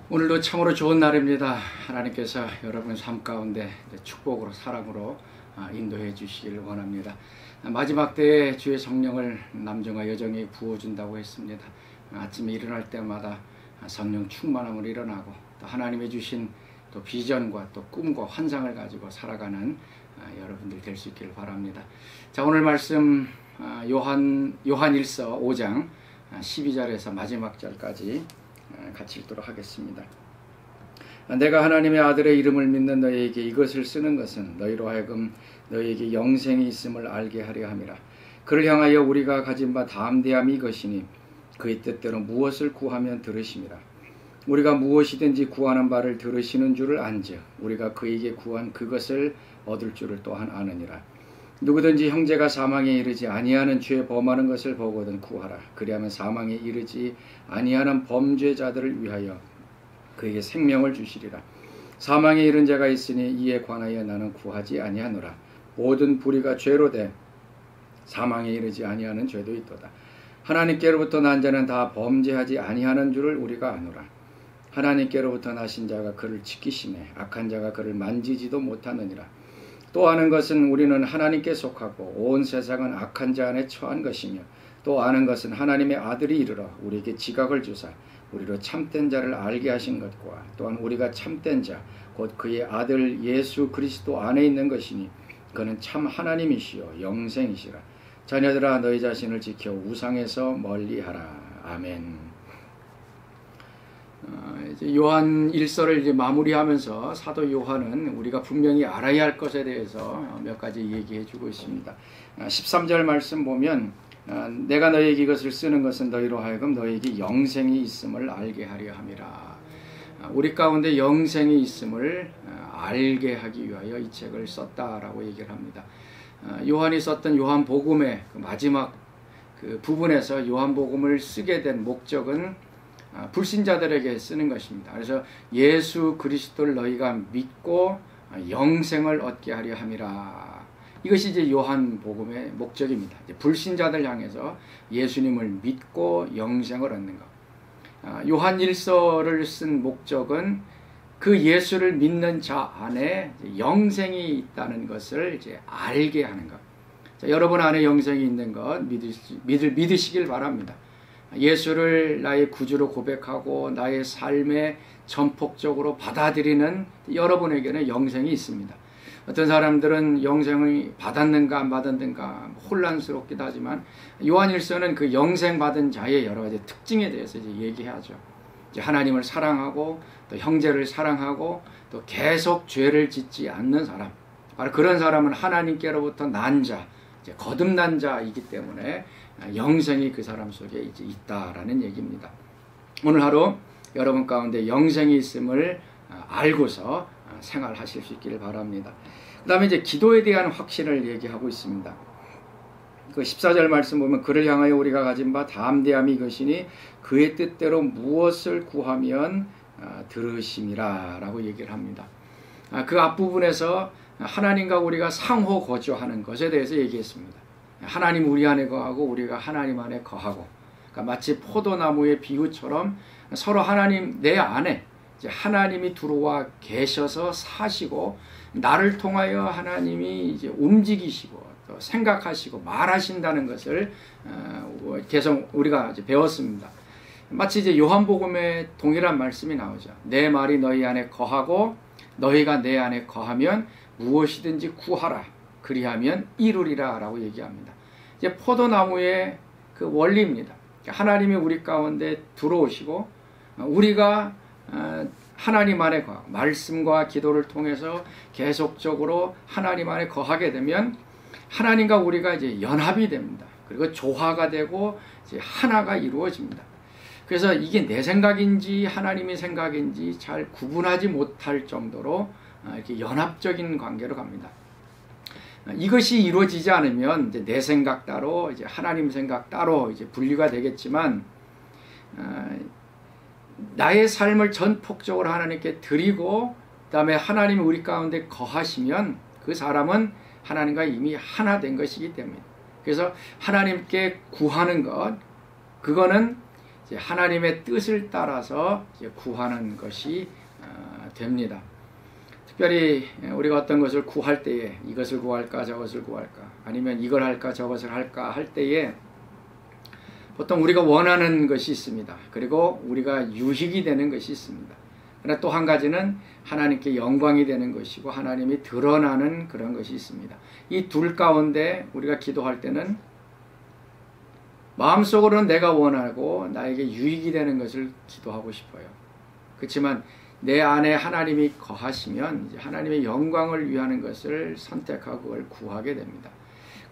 오늘도 참으로 좋은 날입니다. 하나님께서 여러분 삶 가운데 축복으로 사랑으로 인도해 주시기를 원합니다. 마지막 때에 주의 성령을 남정과 여정에 부어준다고 했습니다. 아침에 일어날 때마다 성령 충만함으로 일어나고 또 하나님이 주신 또 비전과 또 꿈과 환상을 가지고 살아가는 여러분들 될 수 있기를 바랍니다. 자, 오늘 말씀 요한일서 5장 12절에서 마지막 절까지 같이 읽도록 하겠습니다. 내가 하나님의 아들의 이름을 믿는 너희에게 이것을 쓰는 것은 너희로 하여금 너희에게 영생이 있음을 알게 하려 함이라. 그를 향하여 우리가 가진 바 담대함이 이것이니 그의 뜻대로 무엇을 구하면 들으심이라. 우리가 무엇이든지 구하는 바를 들으시는 줄을 안즉 우리가 그에게 구한 그것을 얻을 줄을 또한 아느니라. 누구든지 형제가 사망에 이르지 아니하는 죄 범하는 것을 보거든 구하라. 그리하면 사망에 이르지 아니하는 범죄자들을 위하여 그에게 생명을 주시리라. 사망에 이른 자가 있으니 이에 관하여 나는 구하지 아니하노라. 모든 불의가 죄로 돼 사망에 이르지 아니하는 죄도 있도다. 하나님께로부터 난 자는 다 범죄하지 아니하는 줄을 우리가 아노라. 하나님께로부터 나신 자가 그를 지키시매 악한 자가 그를 만지지도 못하느니라. 또 아는 것은 우리는 하나님께 속하고 온 세상은 악한 자 안에 처한 것이며 또 아는 것은 하나님의 아들이 이르러 우리에게 지각을 주사 우리로 참된 자를 알게 하신 것과 또한 우리가 참된 자 곧 그의 아들 예수 그리스도 안에 있는 것이니 그는 참 하나님이시요 영생이시라. 자녀들아 너희 자신을 지켜 우상에서 멀리하라. 아멘. 이제 요한 일서를 이제 마무리하면서 사도 요한은 우리가 분명히 알아야 할 것에 대해서 몇 가지 얘기해 주고 있습니다. 13절 말씀 보면 내가 너희에게 이것을 쓰는 것은 너희로 하여금 너희에게 영생이 있음을 알게 하려 함이라. 우리 가운데 영생이 있음을 알게 하기 위하여 이 책을 썼다라고 얘기를 합니다. 요한이 썼던 요한복음의 그 마지막 그 부분에서 요한복음을 쓰게 된 목적은 불신자들에게 쓰는 것입니다. 그래서 예수 그리스도를 너희가 믿고 영생을 얻게 하려 함이라. 이것이 이제 요한복음의 목적입니다. 이제 불신자들 향해서 예수님을 믿고 영생을 얻는 것. 요한일서를 쓴 목적은 그 예수를 믿는 자 안에 영생이 있다는 것을 이제 알게 하는 것. 자, 여러분 안에 영생이 있는 것 믿으시길 바랍니다. 예수를 나의 구주로 고백하고 나의 삶에 전폭적으로 받아들이는 여러분에게는 영생이 있습니다. 어떤 사람들은 영생을 받았는가 안 받았는가 혼란스럽기도 하지만 요한일서는 그 영생 받은 자의 여러 가지 특징에 대해서 이제 얘기하죠. 이제 하나님을 사랑하고 또 형제를 사랑하고 또 계속 죄를 짓지 않는 사람. 바로 그런 사람은 하나님께로부터 난 자, 이제 거듭난 자이기 때문에 영생이 그 사람 속에 이제 있다라는 얘기입니다. 오늘 하루 여러분 가운데 영생이 있음을 알고서 생활하실 수 있기를 바랍니다. 그 다음에 이제 기도에 대한 확신을 얘기하고 있습니다. 그 14절 말씀 보면 그를 향하여 우리가 가진 바 담대함이 이것이니 그의 뜻대로 무엇을 구하면 들으심이라 라고 얘기를 합니다. 그 앞부분에서 하나님과 우리가 상호 거주하는 것에 대해서 얘기했습니다. 하나님 우리 안에 거하고 우리가 하나님 안에 거하고, 그러니까 마치 포도나무의 비유처럼 서로 하나님 내 안에 이제 하나님이 들어와 계셔서 사시고 나를 통하여 하나님이 이제 움직이시고 또 생각하시고 말하신다는 것을 계속 우리가 이제 배웠습니다. 마치 이제 요한복음에 동일한 말씀이 나오죠. 내 말이 너희 안에 거하고 너희가 내 안에 거하면 무엇이든지 구하라. 그리하면 이루리라 라고 얘기합니다. 이제 포도나무의 그 원리입니다. 하나님이 우리 가운데 들어오시고 우리가 하나님 안에 거하고 말씀과 기도를 통해서 계속적으로 하나님 안에 거하게 되면 하나님과 우리가 이제 연합이 됩니다. 그리고 조화가 되고 이제 하나가 이루어집니다. 그래서 이게 내 생각인지 하나님의 생각인지 잘 구분하지 못할 정도로 이렇게 연합적인 관계로 갑니다. 이것이 이루어지지 않으면 이제 내 생각 따로, 이제 하나님 생각 따로 이제 분리가 되겠지만, 나의 삶을 전폭적으로 하나님께 드리고, 그 다음에 하나님이 우리 가운데 거하시면 그 사람은 하나님과 이미 하나 된 것이기 때문에. 그래서 하나님께 구하는 것, 그거는 이제 하나님의 뜻을 따라서 이제 구하는 것이 됩니다. 특별히 우리가 어떤 것을 구할 때에 이것을 구할까 저것을 구할까 아니면 이걸 할까 저것을 할까 할 때에 보통 우리가 원하는 것이 있습니다. 그리고 우리가 유익이 되는 것이 있습니다. 그러나 또 한 가지는 하나님께 영광이 되는 것이고 하나님이 드러나는 그런 것이 있습니다. 이 둘 가운데 우리가 기도할 때는 마음속으로는 내가 원하고 나에게 유익이 되는 것을 기도하고 싶어요. 그렇지만 내 안에 하나님이 거하시면 이제 하나님의 영광을 위하는 것을 선택하고 그걸 구하게 됩니다.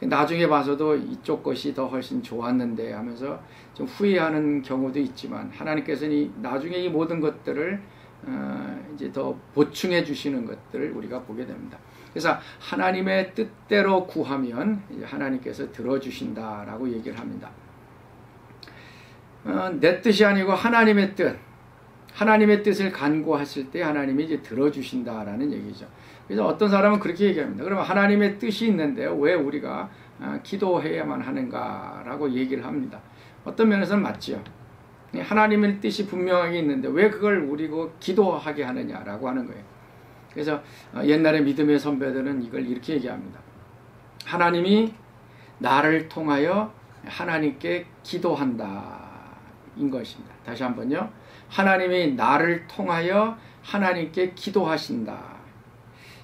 나중에 봐서도 이쪽 것이 더 훨씬 좋았는데 하면서 좀 후회하는 경우도 있지만 하나님께서는 나중에 이 모든 것들을 이제 더 보충해 주시는 것들을 우리가 보게 됩니다. 그래서 하나님의 뜻대로 구하면 이제 하나님께서 들어주신다라고 얘기를 합니다. 내 뜻이 아니고 하나님의 뜻, 하나님의 뜻을 간구하실 때 하나님이 이제 들어주신다라는 얘기죠. 그래서 어떤 사람은 그렇게 얘기합니다. 그러면 하나님의 뜻이 있는데 왜 우리가 기도해야만 하는가라고 얘기를 합니다. 어떤 면에서는 맞지요. 하나님의 뜻이 분명하게 있는데 왜 그걸 우리가 기도하게 하느냐라고 하는 거예요. 그래서 옛날에 믿음의 선배들은 이걸 이렇게 얘기합니다. 하나님이 나를 통하여 하나님께 기도한다 인 것입니다. 다시 한번요. 하나님이 나를 통하여 하나님께 기도하신다.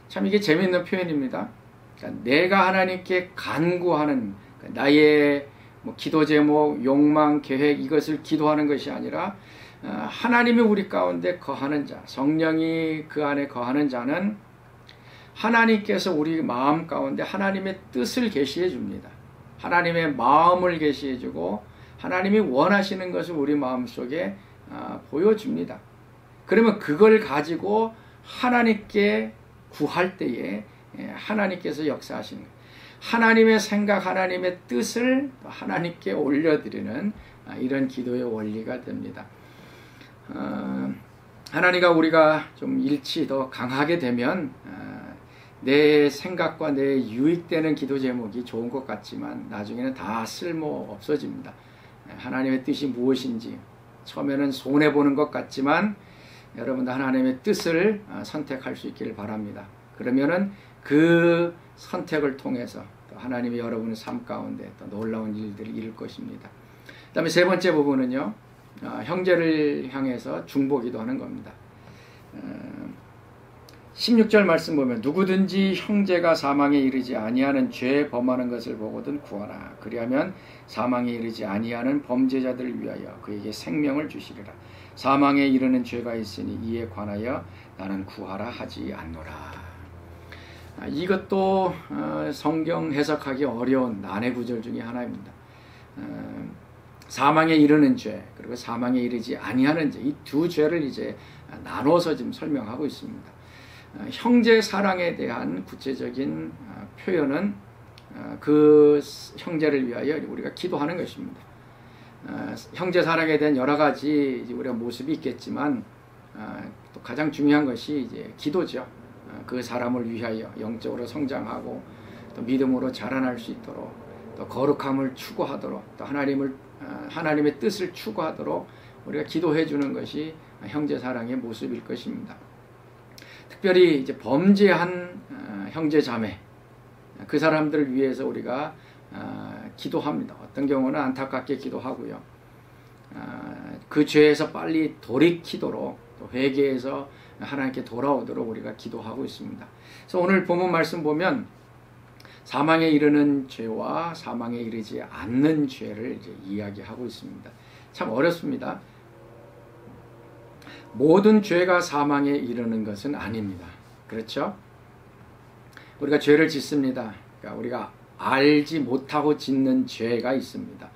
참 이게 재미있는 표현입니다. 그러니까 내가 하나님께 간구하는 나의 기도 제목, 욕망, 계획 이것을 기도하는 것이 아니라 하나님이 우리 가운데 거하는 자, 성령이 그 안에 거하는 자는 하나님께서 우리 마음 가운데 하나님의 뜻을 계시해 줍니다. 하나님의 마음을 계시해 주고 하나님이 원하시는 것을 우리 마음속에 보여줍니다. 그러면 그걸 가지고 하나님께 구할 때에 하나님께서 역사하시는 거예요. 하나님의 생각, 하나님의 뜻을 하나님께 올려드리는 이런 기도의 원리가 됩니다. 하나님과 우리가 좀 일치 더 강하게 되면 내 생각과 내 유익되는 기도 제목이 좋은 것 같지만 나중에는 다 쓸모 없어집니다. 하나님의 뜻이 무엇인지 처음에는 손해보는 것 같지만 여러분도 하나님의 뜻을 선택할 수 있기를 바랍니다. 그러면은 그 선택을 통해서 또 하나님이 여러분의 삶 가운데 또 놀라운 일들을 이룰 것입니다. 그 다음에 세 번째 부분은요, 형제를 향해서 중보기도 하는 겁니다. 16절 말씀 보면 누구든지 형제가 사망에 이르지 아니하는 죄 범하는 것을 보거든 구하라. 그리하면 사망에 이르지 아니하는 범죄자들을 위하여 그에게 생명을 주시리라. 사망에 이르는 죄가 있으니 이에 관하여 나는 구하라 하지 않노라. 이것도 성경 해석하기 어려운 난해 구절 중에 하나입니다. 사망에 이르는 죄 그리고 사망에 이르지 아니하는 죄, 이 두 죄를 이제 나눠서 지금 설명하고 있습니다. 형제 사랑에 대한 구체적인 표현은 그 형제를 위하여 우리가 기도하는 것입니다. 형제 사랑에 대한 여러 가지 우리가 모습이 있겠지만 또 가장 중요한 것이 이제 기도죠. 그 사람을 위하여 영적으로 성장하고 또 믿음으로 자라날 수 있도록 또 거룩함을 추구하도록 또 하나님의 뜻을 추구하도록 우리가 기도해 주는 것이 형제 사랑의 모습일 것입니다. 특별히 이제 범죄한 형제 자매 그 사람들을 위해서 우리가 기도합니다. 어떤 경우는 안타깝게 기도하고요. 그 죄에서 빨리 돌이키도록 또 회개해서 하나님께 돌아오도록 우리가 기도하고 있습니다. 그래서 오늘 본문 말씀 보면 사망에 이르는 죄와 사망에 이르지 않는 죄를 이제 이야기하고 있습니다. 참 어렵습니다. 모든 죄가 사망에 이르는 것은 아닙니다. 그렇죠? 우리가 죄를 짓습니다. 그러니까 우리가 알지 못하고 짓는 죄가 있습니다.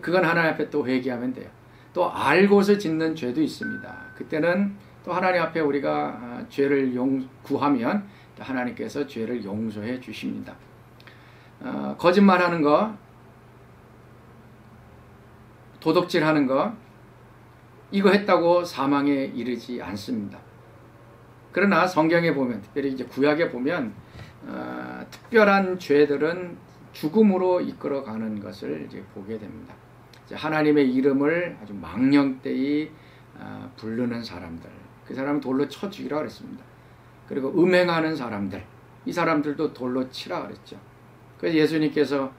그건 하나님 앞에 또 회개하면 돼요. 또 알고서 짓는 죄도 있습니다. 그때는 또 하나님 앞에 우리가 죄를 구하면 하나님께서 죄를 용서해 주십니다. 거짓말하는 거, 도둑질하는 거, 이거 했다고 사망에 이르지 않습니다. 그러나 성경에 보면, 특별히 이제 구약에 보면 특별한 죄들은 죽음으로 이끌어가는 것을 이제 보게 됩니다. 하나님의 이름을 아주 망령되이 부르는 사람들, 그 사람은 돌로 쳐 죽이라 그랬습니다. 그리고 음행하는 사람들, 이 사람들도 돌로 치라 그랬죠. 그래서 예수님께서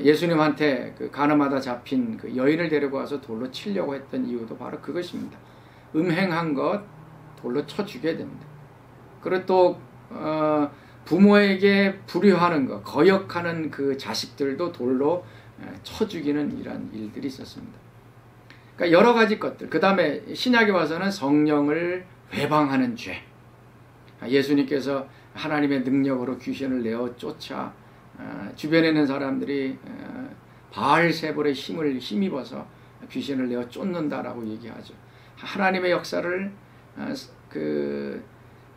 예수님한테 그 가늠하다 잡힌 그 여인을 데리고 와서 돌로 치려고 했던 이유도 바로 그것입니다. 음행한 것 돌로 쳐 죽여야 됩니다. 그리고 또 부모에게 불효하는 것, 거역하는 그 자식들도 돌로 쳐 죽이는 이런 일들이 있었습니다. 그러니까 여러 가지 것들. 그 다음에 신약에 와서는 성령을 회방하는 죄. 예수님께서 하나님의 능력으로 귀신을 내어 쫓아 주변에 있는 사람들이 바알세불의 힘을 힘입어서 귀신을 내어 쫓는다라고 얘기하죠. 하나님의 역사를 그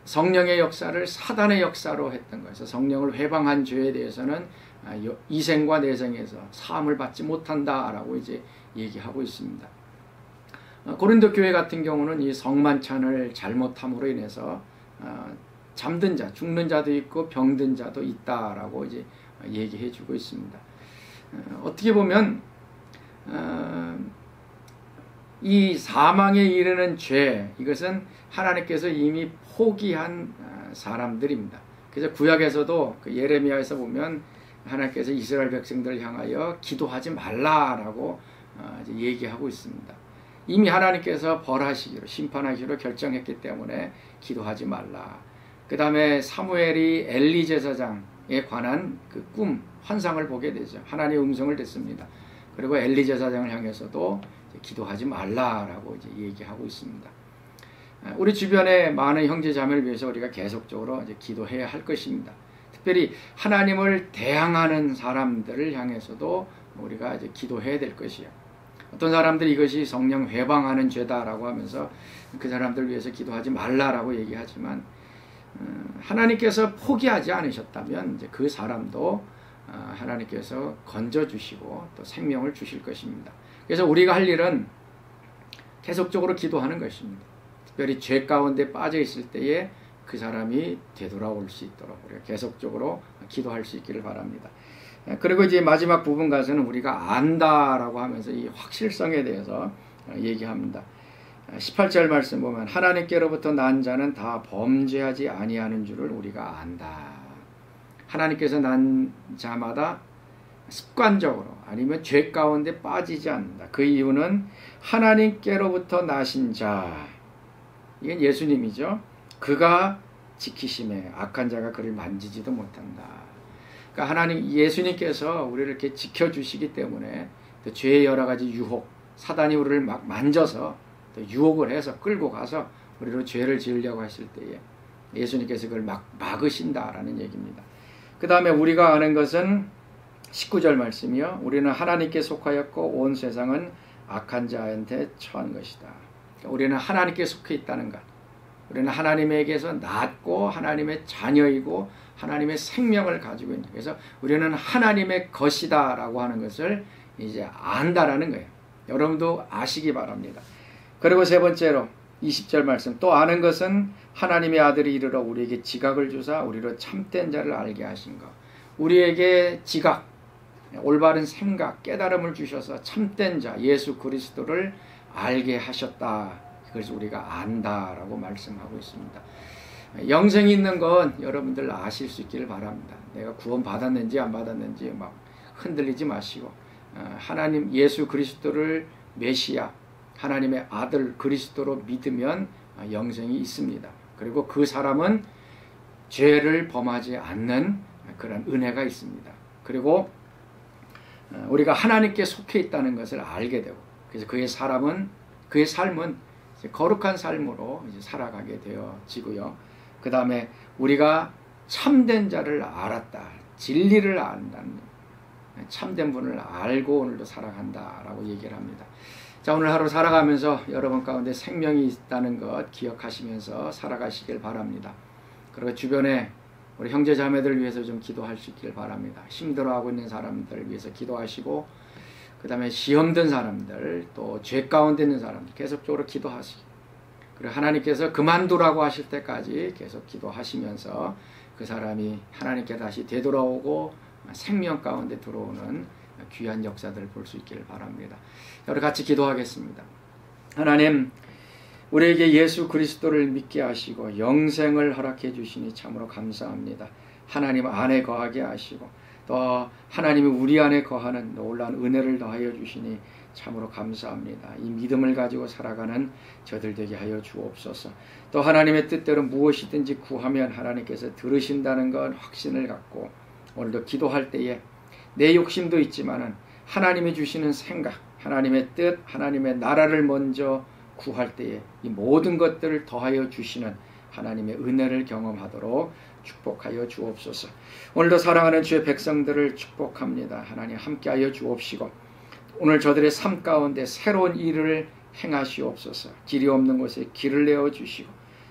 성령의 역사를 사단의 역사로 했던 거예요. 성령을 회방한 죄에 대해서는 이생과 내생에서 사함을 받지 못한다라고 이제 얘기하고 있습니다. 고린도 교회 같은 경우는 이 성만찬을 잘못함으로 인해서 잠든 자, 죽는 자도 있고 병든 자도 있다라고 이제 얘기해 주고 있습니다. 어떻게 보면 이 사망에 이르는 죄, 이것은 하나님께서 이미 포기한 사람들입니다. 그래서 구약에서도 그 예레미야에서 보면 하나님께서 이스라엘 백성들을 향하여 기도하지 말라라고 이제 얘기하고 있습니다. 이미 하나님께서 벌하시기로, 심판하기로 결정했기 때문에 기도하지 말라. 그 다음에 사무엘이 엘리 제사장에 관한 그 꿈, 환상을 보게 되죠. 하나님의 음성을 듣습니다. 그리고 엘리 제사장을 향해서도 기도하지 말라라고 이제 얘기하고 있습니다. 우리 주변에 많은 형제 자매를 위해서 우리가 계속적으로 이제 기도해야 할 것입니다. 특별히 하나님을 대항하는 사람들을 향해서도 우리가 이제 기도해야 될 것이에요. 어떤 사람들이 이것이 성령 회방하는 죄다라고 하면서 그 사람들 위해서 기도하지 말라라고 얘기하지만 하나님께서 포기하지 않으셨다면 이제 그 사람도 하나님께서 건져주시고 또 생명을 주실 것입니다. 그래서 우리가 할 일은 계속적으로 기도하는 것입니다. 특별히 죄 가운데 빠져 있을 때에 그 사람이 되돌아올 수 있도록 우리가 계속적으로 기도할 수 있기를 바랍니다. 그리고 이제 마지막 부분 가서는 우리가 안다라고 하면서 이 확실성에 대해서 얘기합니다. 18절 말씀 보면 하나님께로부터 난 자는 다 범죄하지 아니하는 줄을 우리가 안다. 하나님께서 난 자마다 습관적으로 아니면 죄 가운데 빠지지 않는다. 그 이유는 하나님께로부터 나신 자, 이건 예수님이죠. 그가 지키심에 악한 자가 그를 만지지도 못한다. 그러니까 하나님, 예수님께서 우리를 이렇게 지켜주시기 때문에 또 죄의 여러 가지 유혹, 사단이 우리를 막 만져서 또 유혹을 해서 끌고 가서 우리로 죄를 지으려고 했을 때에 예수님께서 그걸 막으신다라는 얘기입니다. 그 다음에 우리가 아는 것은 19절 말씀이요. 우리는 하나님께 속하였고 온 세상은 악한 자한테 처한 것이다. 그러니까 우리는 하나님께 속해 있다는 것. 우리는 하나님에게서 낳았고 하나님의 자녀이고 하나님의 생명을 가지고 있는. 그래서 우리는 하나님의 것이다 라고 하는 것을 이제 안다라는 거예요. 여러분도 아시기 바랍니다. 그리고 세 번째로 20절 말씀, 또 아는 것은 하나님의 아들이 이르러 우리에게 지각을 주사 우리로 참된 자를 알게 하신 것. 우리에게 지각, 올바른 생각, 깨달음을 주셔서 참된 자 예수 그리스도를 알게 하셨다. 그래서 우리가 안다라고 말씀하고 있습니다. 영생이 있는 건 여러분들 아실 수 있기를 바랍니다. 내가 구원 받았는지 안 받았는지 막 흔들리지 마시고 하나님 예수 그리스도를 메시아, 하나님의 아들 그리스도로 믿으면 영생이 있습니다. 그리고 그 사람은 죄를 범하지 않는 그런 은혜가 있습니다. 그리고 우리가 하나님께 속해 있다는 것을 알게 되고, 그래서 그의 삶은 이제 거룩한 삶으로 이제 살아가게 되어지고요. 그 다음에 우리가 참된 자를 알았다, 진리를 안다는, 참된 분을 알고 오늘도 살아간다라고 얘기를 합니다. 자, 오늘 하루 살아가면서 여러분 가운데 생명이 있다는 것 기억하시면서 살아가시길 바랍니다. 그리고 주변에 우리 형제 자매들 위해서 좀 기도할 수 있길 바랍니다. 힘들어하고 있는 사람들 위해서 기도하시고, 그 다음에 시험 든 사람들, 또 죄 가운데 있는 사람들 계속적으로 기도하시고, 그리고 하나님께서 그만두라고 하실 때까지 계속 기도하시면서 그 사람이 하나님께 다시 되돌아오고 생명 가운데 들어오는 귀한 역사들을 볼 수 있기를 바랍니다. 우리 같이 기도하겠습니다. 하나님, 우리에게 예수 그리스도를 믿게 하시고 영생을 허락해 주시니 참으로 감사합니다. 하나님 안에 거하게 하시고 또 하나님이 우리 안에 거하는 놀라운 은혜를 더하여 주시니 참으로 감사합니다. 이 믿음을 가지고 살아가는 저들 되게 하여 주옵소서. 또 하나님의 뜻대로 무엇이든지 구하면 하나님께서 들으신다는 건 확신을 갖고 오늘도 기도할 때에 내 욕심도 있지만은 하나님이 주시는 생각, 하나님의 뜻, 하나님의 나라를 먼저 구할 때에 이 모든 것들을 더하여 주시는 하나님의 은혜를 경험하도록 축복하여 주옵소서. 오늘도 사랑하는 주의 백성들을 축복합니다. 하나님 함께하여 주옵시고 오늘 저들의 삶 가운데 새로운 일을 행하시옵소서. 길이 없는 곳에 길을 내어주시고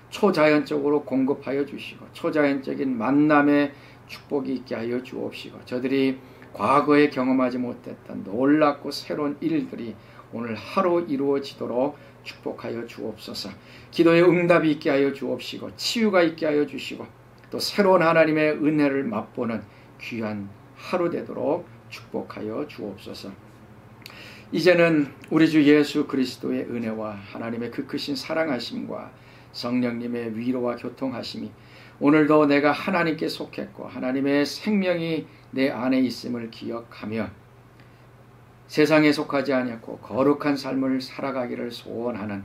초자연적으로 공급하여 주시고 초자연적인 만남의 축복이 있게 하여 주옵시고 저들이 과거에 경험하지 못했던 놀랍고 새로운 일들이 오늘 하루 이루어지도록 축복하여 주옵소서. 기도의 응답이 있게 하여 주옵시고 치유가 있게 하여 주시고 또 새로운 하나님의 은혜를 맛보는 귀한 하루 되도록 축복하여 주옵소서. 이제는 우리 주 예수 그리스도의 은혜와 하나님의 그 크신 사랑하심과 성령님의 위로와 교통하심이 오늘도 내가 하나님께 속했고 하나님의 생명이 내 안에 있음을 기억하며 세상에 속하지 아니었고 거룩한 삶을 살아가기를 소원하는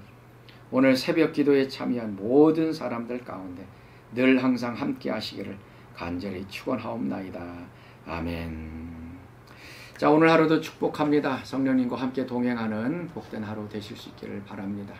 오늘 새벽 기도에 참여한 모든 사람들 가운데 늘 항상 함께 하시기를 간절히 축원하옵나이다. 아멘. 자, 오늘 하루도 축복합니다. 성령님과 함께 동행하는 복된 하루 되실 수 있기를 바랍니다.